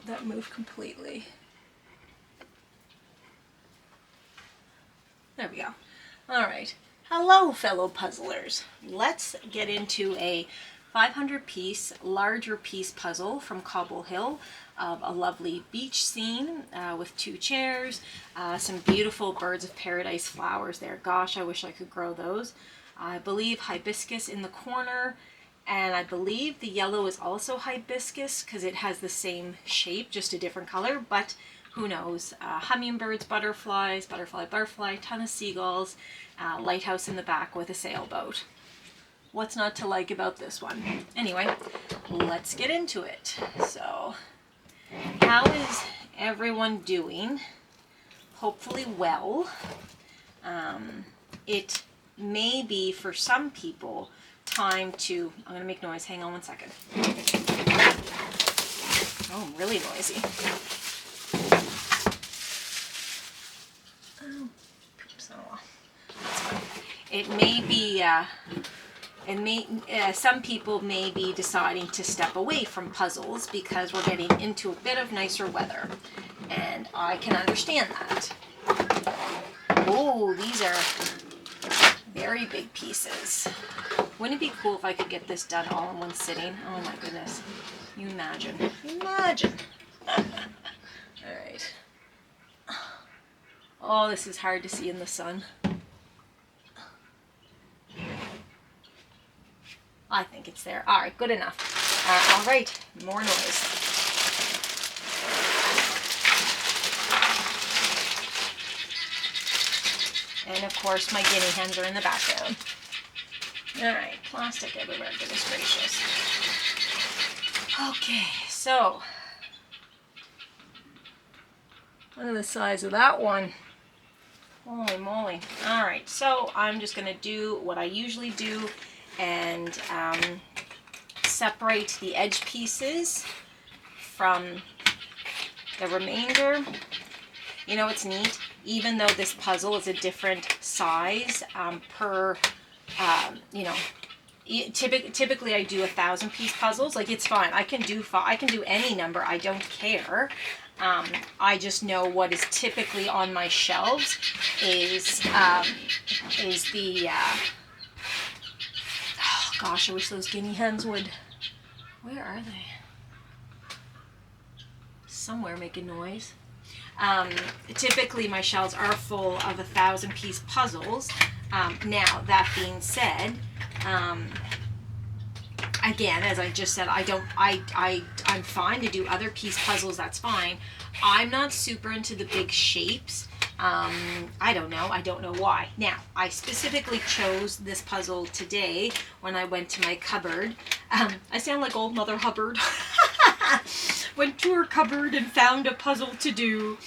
that moved completely. There we go. All right. Hello, fellow puzzlers. Let's get into a 500-piece, larger piece puzzle from Cobble Hill of a lovely beach scene with 2 chairs, some beautiful birds of paradise flowers there. Gosh, I wish I could grow those. I believe hibiscus in the corner, and I believe the yellow is also hibiscus because it has the same shape, just a different color, but who knows? Hummingbirds, butterflies, butterfly, ton of seagulls, lighthouse in the back with a sailboat. What's not to like about this one? Anyway, let's get into it. So, how is everyone doing? Hopefully well. It may be, for some people, time to... I'm going to make noise. Hang on one second. Oh, I'm really noisy. Oh, oops, oh well. That's fine. It may be... some people may be deciding to step away from puzzles because we're getting into a bit of nicer weather, and I can understand that. Oh, these are very big pieces. Wouldn't it be cool if I could get this done all in one sitting? Oh my goodness. Can you imagine? Imagine. Alright. Oh, this is hard to see in the sun. I think it's there. Alright, good enough. Alright, more noise. And of course, my guinea hens are in the background. Alright, plastic everywhere, goodness gracious. Okay, so look at the size of that one. Holy moly. Alright, so I'm just going to do what I usually do and separate the edge pieces from the remainder. You know what's neat? Even though this puzzle is a different size per, you know, typically I do 1,000-piece puzzles. Like, it's fine. I can do any number. I don't care. I just know what is typically on my shelves is the oh gosh, I wish those guinea hens would. Where are they? Somewhere making noise. Typically my shelves are full of 1,000-piece puzzles. Now, that being said, again, as I just said, I'm fine to do other piece puzzles, that's fine. I'm not super into the big shapes. I don't know why. Now, I specifically chose this puzzle today when I went to my cupboard. I sound like old Mother Hubbard. Went to her cupboard and found a puzzle to do.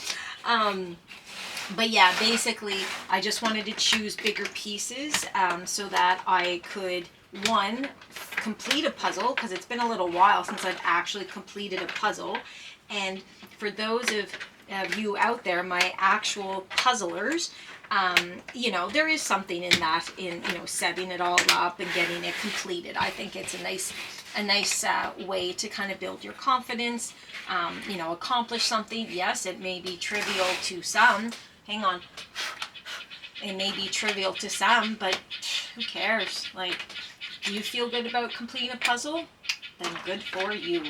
But yeah, basically, I just wanted to choose bigger pieces so that I could, one, complete a puzzle, because it's been a little while since I've actually completed a puzzle. And for those of you out there, my actual puzzlers, you know, there is something in that, you know, setting it all up and getting it completed. I think it's a nice way to kind of build your confidence, you know, accomplish something. Yes, it may be trivial to some. Hang on. It may be trivial to some, but who cares? Like, do you feel good about completing a puzzle? Then good for you.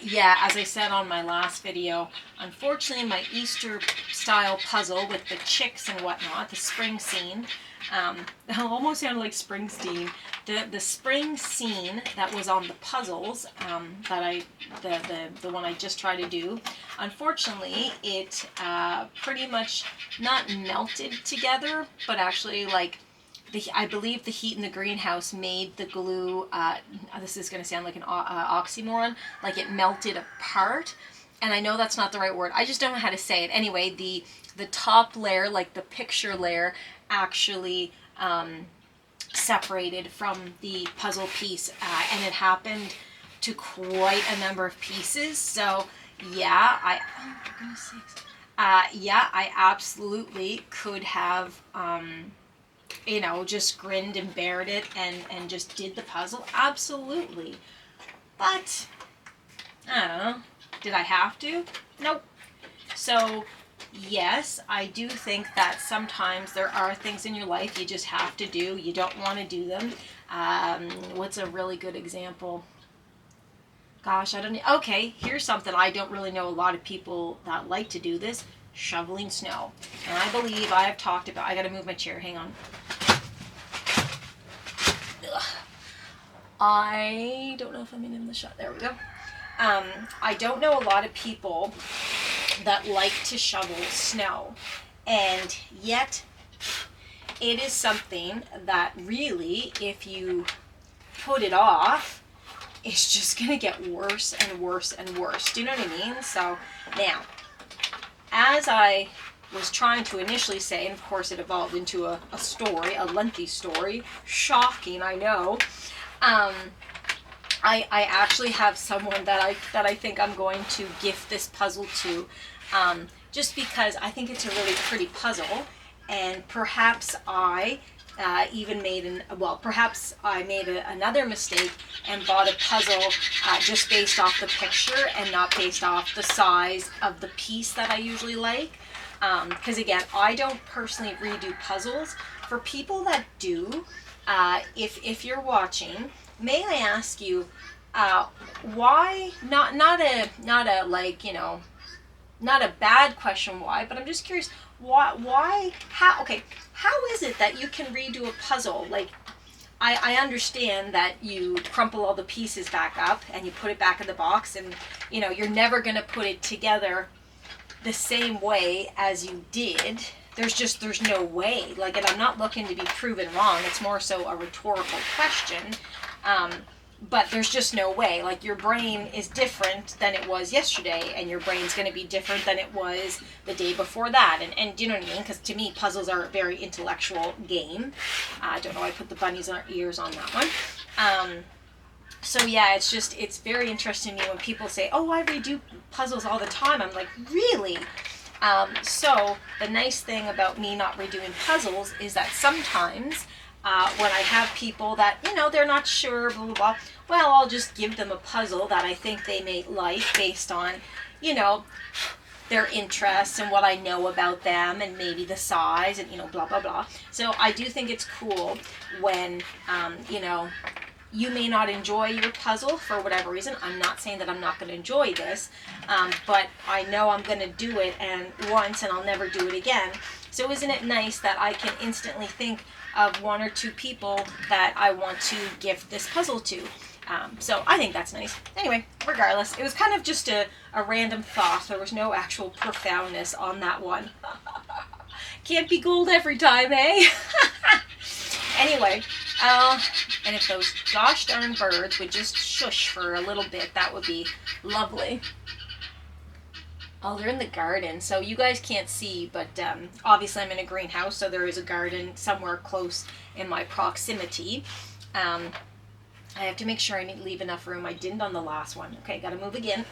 Yeah, as I said on my last video, unfortunately my Easter style puzzle with the chicks and whatnot, the spring scene, almost sounded like Springsteen. The spring scene that was on the puzzles, the one I just tried to do, unfortunately it pretty much not melted together, but actually, like, I believe the heat in the greenhouse made the glue, this is going to sound like an oxymoron, like it melted apart. And I know that's not the right word. I just don't know how to say it. Anyway, the top layer, like the picture layer, actually separated from the puzzle piece. And it happened to quite a number of pieces. So, yeah, I absolutely could have... you know, just grinned and bared it and just did the puzzle. Absolutely. But I don't know. Did I have to? Nope. So, yes, I do think that sometimes there are things in your life you just have to do. You don't want to do them. What's a really good example? Gosh, I don't know. Okay, here's something. I don't really know a lot of people that like to do this. Shoveling snow. And I believe I have talked about, I gotta move my chair, hang on. Ugh. I don't know if I'm in the shot. There we go. I don't know a lot of people that like to shovel snow. And yet, it is something that really, if you put it off, it's just going to get worse and worse and worse. Do you know what I mean? So, now, as I was trying to initially say, and of course it evolved into a story, a lengthy story, shocking, I know, I actually have someone that I think I'm going to gift this puzzle to, just because I think it's a really pretty puzzle, and perhaps I even made another mistake and bought a puzzle just based off the picture and not based off the size of the piece that I usually like. Because again, I don't personally redo puzzles. For people that do, if you're watching, may I ask you, why, not a like, you know, not a bad question why, but I'm just curious, why, how is it that you can redo a puzzle? Like, I understand that you crumple all the pieces back up and you put it back in the box, and, you know, you're never going to put it together the same way as you did. There's no way. Like, and I'm not looking to be proven wrong. It's more so a rhetorical question. But there's just no way. Like, your brain is different than it was yesterday, and your brain's going to be different than it was the day before that. And do you know what I mean? Because to me, puzzles are a very intellectual game. I don't know why I put the bunnies ears on that one. So yeah, it's very interesting to me when people say, oh, I redo puzzles all the time. I'm like, really? So the nice thing about me not redoing puzzles is that sometimes when I have people that, you know, they're not sure, blah, blah, blah, well, I'll just give them a puzzle that I think they may like based on, you know, their interests and what I know about them and maybe the size and, you know, blah, blah, blah. So I do think it's cool when, you know, you may not enjoy your puzzle for whatever reason. I'm not saying that I'm not going to enjoy this, but I know I'm going to do it once and I'll never do it again. So isn't it nice that I can instantly think of one or two people that I want to gift this puzzle to? So I think that's nice. Anyway, regardless, it was kind of just a random thought. There was no actual profoundness on that one. Can't be gold every time, eh? Anyway, and if those gosh darn birds would just shush for a little bit, that would be lovely. Oh, they're in the garden, so you guys can't see, but obviously I'm in a greenhouse, so there is a garden somewhere close in my proximity. I have to make sure I leave enough room. I didn't on the last one. Okay, gotta move again.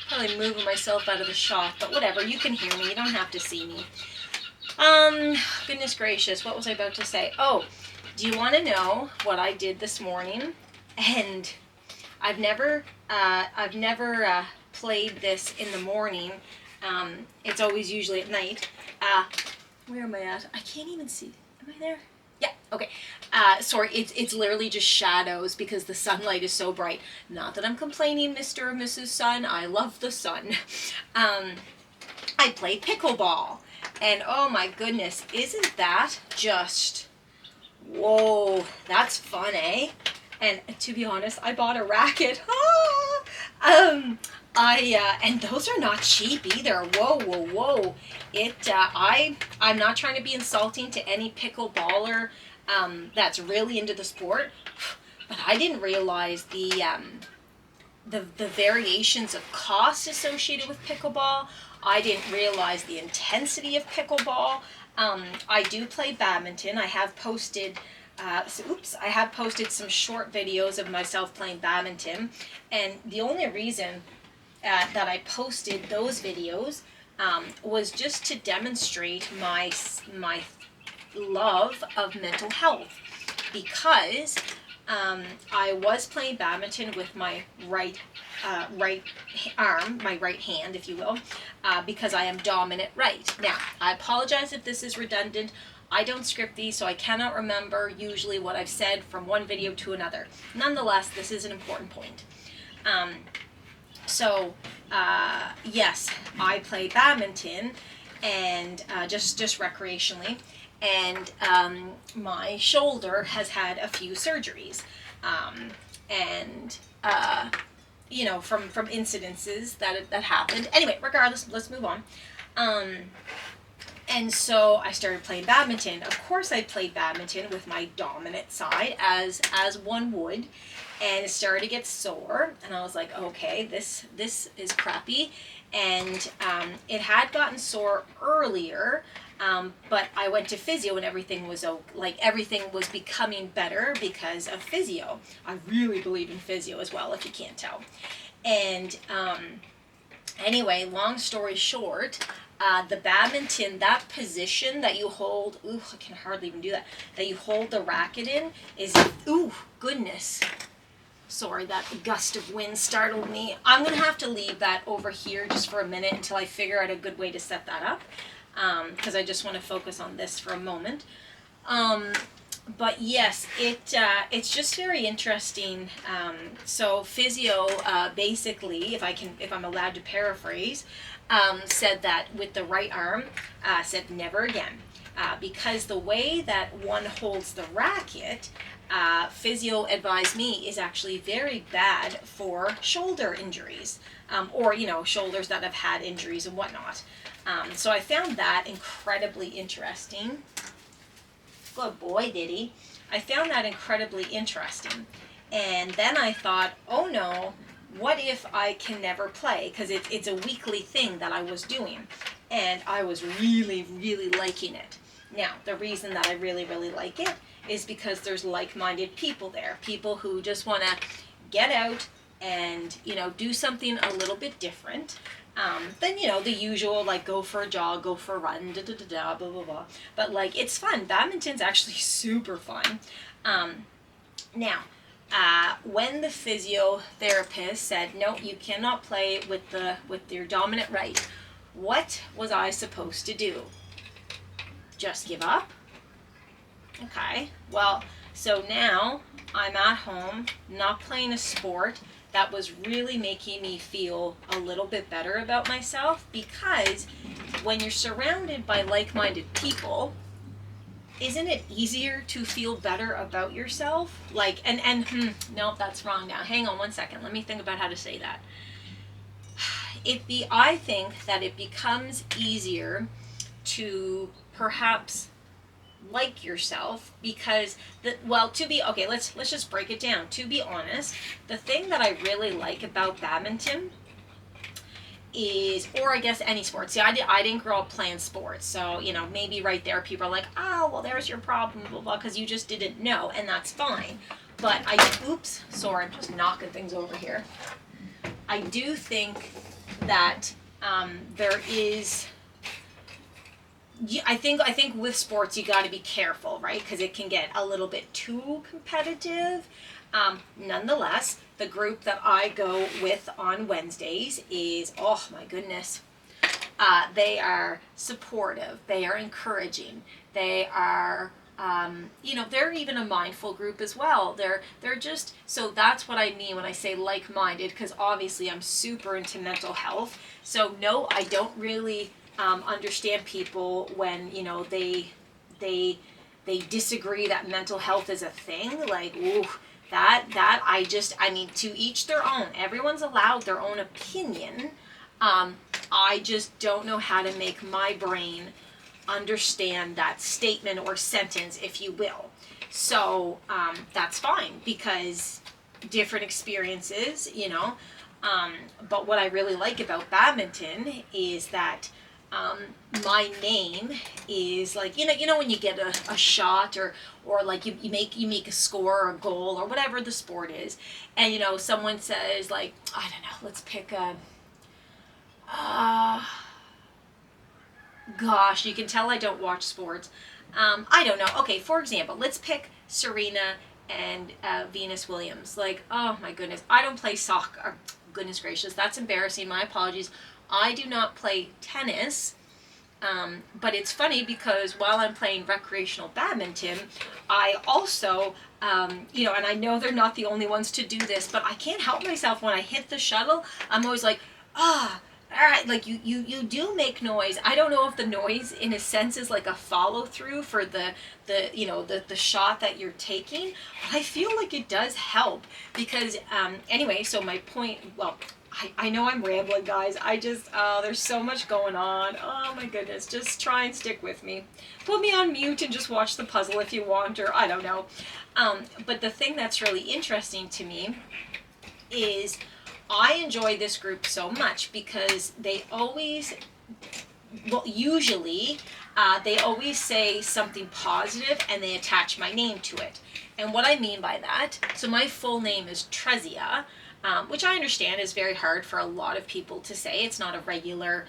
Probably moving myself out of the shot, but whatever, you can hear me, you don't have to see me. Goodness gracious, what was I about to say? Oh, do you want to know what I did this morning? And I've never played this in the morning. It's always usually at night. Where am I at? I can't even see. Am I there? Yeah, okay. Sorry, it's literally just shadows because the sunlight is so bright. Not that I'm complaining, Mr. or Mrs. Sun. I love the sun. I play pickleball. And oh my goodness, isn't that just, whoa, that's fun, eh? And to be honest, I bought a racket. And those are not cheap either. Whoa, whoa, whoa. I'm not trying to be insulting to any pickleballer that's really into the sport, but I didn't realize the variations of cost associated with pickleball. I didn't realize the intensity of pickleball. I do play badminton. I have posted some short videos of myself playing badminton, and the only reason that I posted those videos was just to demonstrate my love of mental health, because I was playing badminton with my right arm, my right hand, if you will, because I am dominant right. Now, I apologize if this is redundant. I don't script these, so I cannot remember usually what I've said from one video to another. Nonetheless, this is an important point. Yes, I play badminton, and just recreationally, and my shoulder has had a few surgeries, and from incidences that happened. Anyway, regardless, let's move on. And so I started playing badminton. Of course, I played badminton with my dominant side, as one would, and it started to get sore. And I was like, okay, this is crappy. And it had gotten sore earlier, but I went to physio, and everything was everything was becoming better because of physio. I really believe in physio as well, if you can't tell. And anyway, long story short. The badminton, that position that you hold, I can hardly even do that you hold the racket in is, goodness. Sorry, that gust of wind startled me. I'm going to have to leave that over here just for a minute until I figure out a good way to set that up, because I just want to focus on this for a moment. But yes, it's just very interesting. So physio, basically, if I'm allowed to paraphrase, said that with the right arm, said never again, because the way that one holds the racket, physio advised me, is actually very bad for shoulder injuries, or shoulders that have had injuries and whatnot. So I found that incredibly interesting. Good boy, Diddy. I found that incredibly interesting. And then I thought, oh no, what if I can never play? Because it's a weekly thing that I was doing. And I was really, really liking it. Now, the reason that I really, really like it is because there's like-minded people there. People who just want to get out and, do something a little bit different. Then, the usual, go for a jog, go for a run, blah, blah, blah. But, it's fun. Badminton's actually super fun. Now, when the physiotherapist said, no, you cannot play with your dominant right, what was I supposed to do? Just give up? Okay. Well, so now I'm at home, not playing a sport that was really making me feel a little bit better about myself, because when you're surrounded by like-minded people, isn't it easier to feel better about yourself? No, that's wrong now. Hang on one second. Let me think about how to say that. I think that it becomes easier to perhaps like yourself, because let's just break it down. To be honest, the thing that I really like about badminton is, or I guess any sport. See, I didn't grow up playing sports, so maybe right there people are like, oh, well, there's your problem, blah blah, because you just didn't know, and that's fine. But sorry, I'm just knocking things over here. I do think that there is. I think with sports you got to be careful, right? Because it can get a little bit too competitive. Nonetheless, the group that I go with on Wednesdays is, oh my goodness, they are supportive. They are encouraging. They are, they're even a mindful group as well. They're just, so that's what I mean when I say like-minded, because obviously I'm super into mental health. So no, I don't really understand people when they disagree that mental health is a thing. To each their own. Everyone's allowed their own opinion. I just don't know how to make my brain understand that statement or sentence, if you will. So that's fine, because different experiences, but what I really like about badminton is that my name is when you get a shot or you make a score or a goal or whatever the sport is, and someone says, I don't know, let's pick a gosh, you can tell I don't watch sports. I don't know. Okay, for example, let's pick Serena and Venus Williams. Like, oh my goodness, I don't play soccer. Goodness gracious, that's embarrassing. My apologies. I do not play tennis. But it's funny because while I'm playing recreational badminton, I also, you know, and I know they're not the only ones to do this, but I can't help myself when I hit the shuttle. I'm always like, ah, all right, like you do make noise. I don't know if the noise in a sense is like a follow through for the you know, the shot that you're taking, but I feel like it does help because, anyway, so my point, well, I know I'm rambling, guys. I just, there's so much going on. Oh my goodness. Just try and stick with me. Put me on mute and just watch the puzzle if you want, or I don't know. But the thing that's really interesting to me is I enjoy this group so much because they always, well, usually, they always say something positive and they attach my name to it. And what I mean by that, so my full name is Trezia, which I understand is very hard for a lot of people to say. It's not a regular,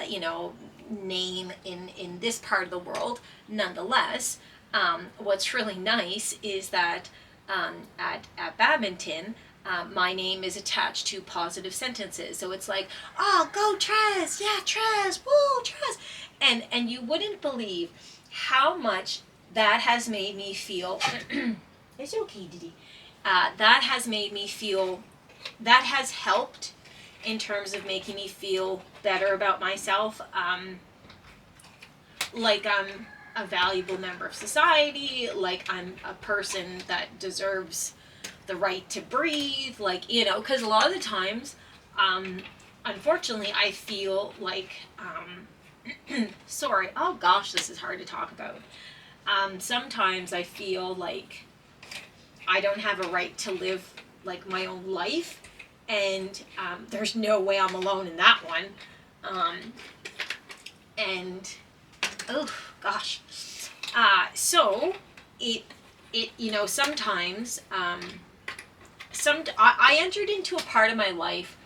you know, name in this part of the world. Nonetheless, what's really nice is that at badminton, my name is attached to positive sentences. So it's like, oh, go Trez, yeah, Trez, woo, Trez. And you wouldn't believe how much that has made me feel, it's okay, Didi. That has made me feel, that has helped in terms of making me feel better about myself. Like I'm a valuable member of society, like I'm a person that deserves the right to breathe, like, you know, because a lot of the times, unfortunately, I feel like, sorry, oh gosh, this is hard to talk about. Sometimes I feel like I don't have a right to live like my own life, and there's no way I'm alone in that one. And oh gosh, so it you know, sometimes I entered into a part of my life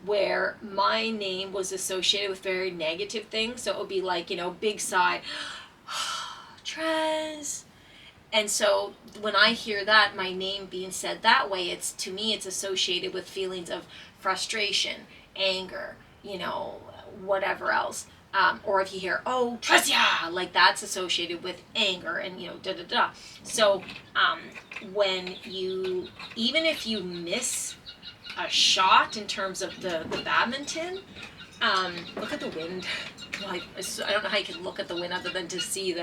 where my name was associated with very negative things. So it would be like, you know, big sigh, Trez. And so when I hear that, my name being said that way, it's, to me, it's associated with feelings of frustration, anger, you know, whatever else. Or if you hear, oh, Trezia, like that's associated with anger and, you know, da da da. So when you, even if you miss a shot in terms of the badminton, look at the wind. Like, I don't know how you can look at the wind other than to see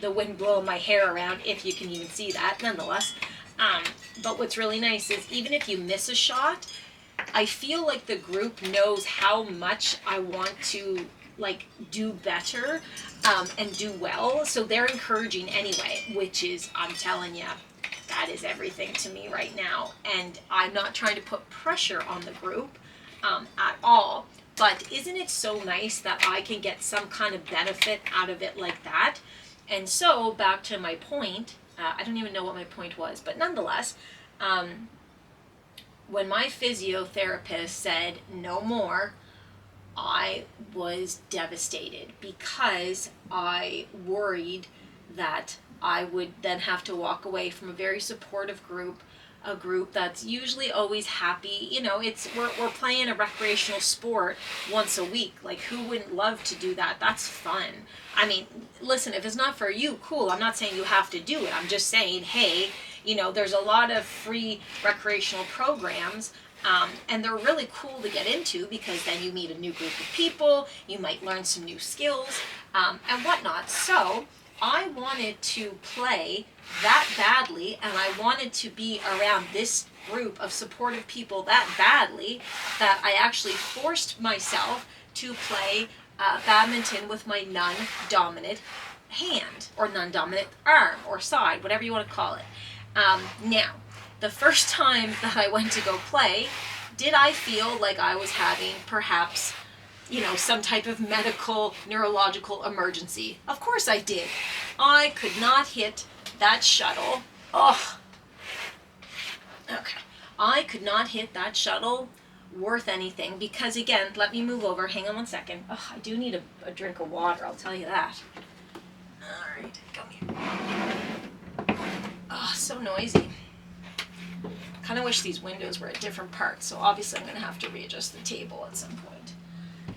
the wind blowing my hair around, if you can even see that, nonetheless. But what's really nice is even if you miss a shot, I feel like the group knows how much I want to, like, do better and do well. So they're encouraging anyway, which is, I'm telling you, that is everything to me right now. And I'm not trying to put pressure on the group at all. But isn't it so nice that I can get some kind of benefit out of it like that? And so back to my point, I don't even know what my point was, but nonetheless, when my physiotherapist said no more, I was devastated because I worried that I would then have to walk away from a very supportive group, a group that's usually always happy. You know, we're playing a recreational sport once a week. Like, who wouldn't love to do that? That's fun. I mean, listen, if it's not for you, cool. I'm not saying you have to do it. I'm just saying, hey, you know, there's a lot of free recreational programs. And they're really cool to get into because then you meet a new group of people, you might learn some new skills, and whatnot. So I wanted to play that badly, and I wanted to be around this group of supportive people that badly that I actually forced myself to play badminton with my non-dominant hand, or non-dominant arm, or side, whatever you want to call it. Now, the first time that I went to go play, did I feel like I was having perhaps, you know, some type of medical, neurological emergency? Of course I did. I could not hit that shuttle. Oh. Okay. I could not hit that shuttle worth anything because, again, let me move over. Hang on one second. Oh, I do need a drink of water, I'll tell you that. All right, come here. Oh, so noisy. kind of wish these windows were at different parts, so obviously I'm going to have to readjust the table at some point.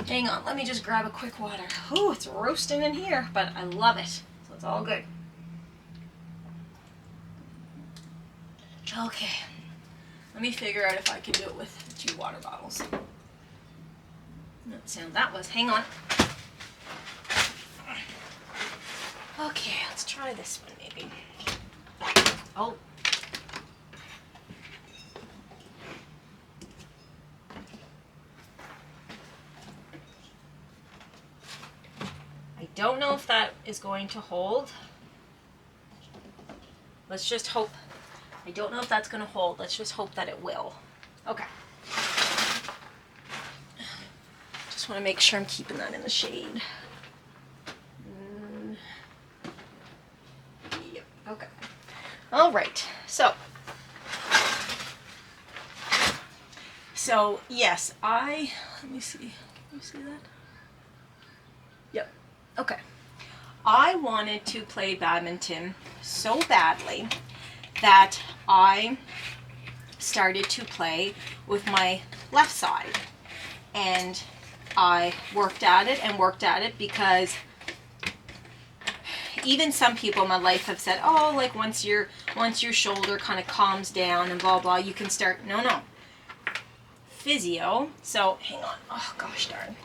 Hang on, let me just grab a quick water. Ooh, it's roasting in here, but I love it, so it's all good. Okay, let me figure out if I can do it with 2 water bottles. That sound that was, hang on. Okay, let's try this one maybe. Oh. I don't know if that is going to hold. Let's just hope. I don't know if that's going to hold. Let's just hope that it will. Okay. Just want to make sure I'm keeping that in the shade. Yep. Okay. All right. So yes, let me see. Can you see that? Yep. Okay. I wanted to play badminton so badly that I started to play with my left side, and I worked at it because even some people in my life have said, oh, like once your shoulder kind of calms down and blah blah, you can start. No, physio. So hang on. Oh gosh darn.